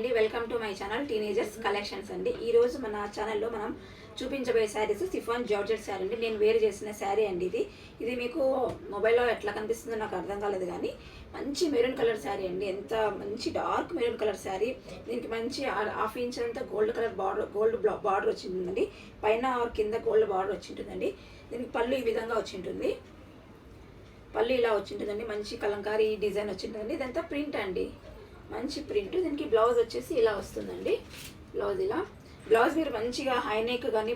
Welcome to my channel teenagers collections అండి. ఈరోజు మన ఛానల్లో మనం చూపించబోయే శారీస్ సిఫాన్ జార్జెట్ శారీ అండి. నేను వేరు చేసిన శారీ అండి. ఇది మీకు మొబైల్లో ఎట్లా కనిపిస్తుందో నాకు అర్థం కాలేదు, కానీ మంచి మెరూన్ కలర్ శారీ అండి. ఎంత మంచి డార్క్ మెరూన్ కలర్ శారీ. దీనికి మంచి హాఫ్ ఇంచ్ అంతా గోల్డ్ కలర్ బార్డర్ వచ్చింటుందండి. పైన కింద గోల్డ్ బార్డర్ వచ్చింటుందండి. దీనికి పళ్ళు ఈ విధంగా వచ్చింటుంది. పళ్ళు ఇలా వచ్చింటుందండి. మంచి కలంకారీ డిజైన్ వచ్చింటుందండి. ఇదంతా ప్రింట్ అండి, మంచి ప్రింట్. దీనికి బ్లౌజ్ వచ్చేసి ఇలా వస్తుందండి. బ్లౌజ్ మీరు మంచిగా హై నెక్ కానీ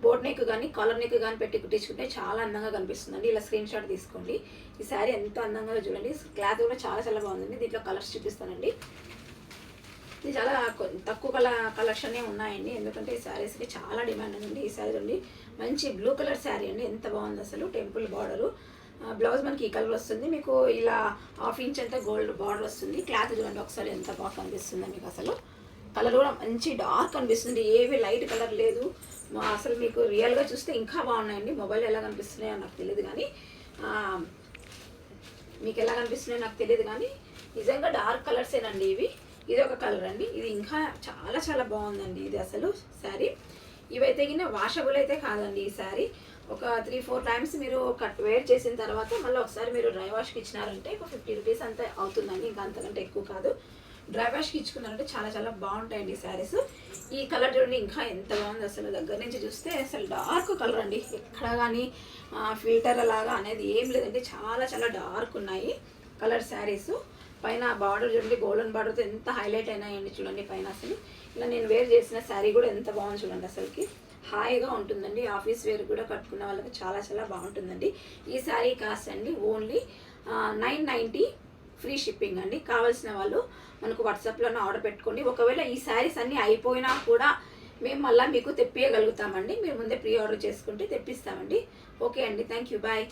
బోట్ నెక్ కానీ కాలర్ నెక్ కానీ పెట్టి కుట్టించుకుంటే చాలా అందంగా కనిపిస్తుందండి. ఇలా స్క్రీన్ షాట్ తీసుకోండి. ఈ శారీ ఎంత అందంగా చూడండి. క్లాత్ కూడా చాలా చాలా బాగుందండి. దీంట్లో కలర్స్ చూపిస్తానండి. ఇది చాలా తక్కువ కలెక్షనే ఉన్నాయండి, ఎందుకంటే ఈ శారీస్కి చాలా డిమాండ్ ఉందండి. ఈ శారీ అండి మంచి బ్లూ కలర్ శారీ అండి. ఎంత బాగుంది అసలు. టెంపుల్ బార్డరు, బ్లౌజ్ మనకి ఈ కలర్ వస్తుంది. మీకు ఇలా హాఫ్ ఇంచ్ అంతా గోల్డ్ బార్డర్ వస్తుంది. క్లాత్ చూడండి ఒకసారి ఎంత బాగా కనిపిస్తుంది మీకు. అసలు కలర్ కూడా మంచి డార్క్ కనిపిస్తుంది, ఏవి లైట్ కలర్ లేదు. అసలు మీకు రియల్గా చూస్తే ఇంకా బాగున్నాయండి. మొబైల్ ఎలా కనిపిస్తున్నాయో నాకు తెలియదు, కానీ మీకు ఎలా కనిపిస్తున్నాయో నాకు తెలియదు, కానీ నిజంగా డార్క్ కలర్సేనండి ఇవి. ఇది ఒక కలర్ అండి. ఇది ఇంకా చాలా చాలా బాగుందండి ఇది అసలు శారీ. ఇవైతే కింద వాషబుల్ అయితే కాదండి. ఈ శారీ ఒక 3-4 టైమ్స్ మీరు వేర్ చేసిన తర్వాత మళ్ళీ ఒకసారి మీరు డ్రై వాష్కి ఇచ్చినారంటే ఒక 50 రూపీస్ అంతే అవుతుందండి, ఇంకా అంతకంటే ఎక్కువ కాదు. డ్రై వాష్కి ఇచ్చుకున్నారంటే చాలా చాలా బాగుంటాయండి ఈ శారీస్. ఈ కలర్ చూడండి ఇంకా ఎంత బాగుంది అసలు. దగ్గర నుంచి చూస్తే అసలు డార్క్ కలర్ అండి. ఎక్కడ కానీ ఫిల్టర్ అలాగా అనేది ఏం లేదండి. చాలా చాలా డార్క్ ఉన్నాయి కలర్ శారీస్. పైన బార్డర్ చూడండి, గోల్డెన్ బార్డర్తో ఎంత హైలైట్ అయినాయండి చూడండి పైన. అసలు ఇలా నేను వేర్ చేసిన శారీ కూడా ఎంత బాగుంది చూడండి. అసలుకి హాయిగా ఉంటుందండి. ఆఫీస్ వేర్ కూడా కట్టుకున్న వాళ్ళకి చాలా చాలా బాగుంటుందండి. ఈ శారీ కాస్ట్ అండి ఓన్లీ 990, ఫ్రీ షిప్పింగ్ అండి. కావాల్సిన వాళ్ళు మనకు వాట్సాప్లోనే ఆర్డర్ పెట్టుకోండి. ఒకవేళ ఈ శారీస్ అన్నీ అయిపోయినా కూడా మేము మళ్ళీ మీకు తెప్పియగలుగుతామండి. మీరు ముందే ప్రీ ఆర్డర్ చేసుకుంటే తెప్పిస్తామండి. ఓకే అండి, థ్యాంక్ యూ, బాయ్.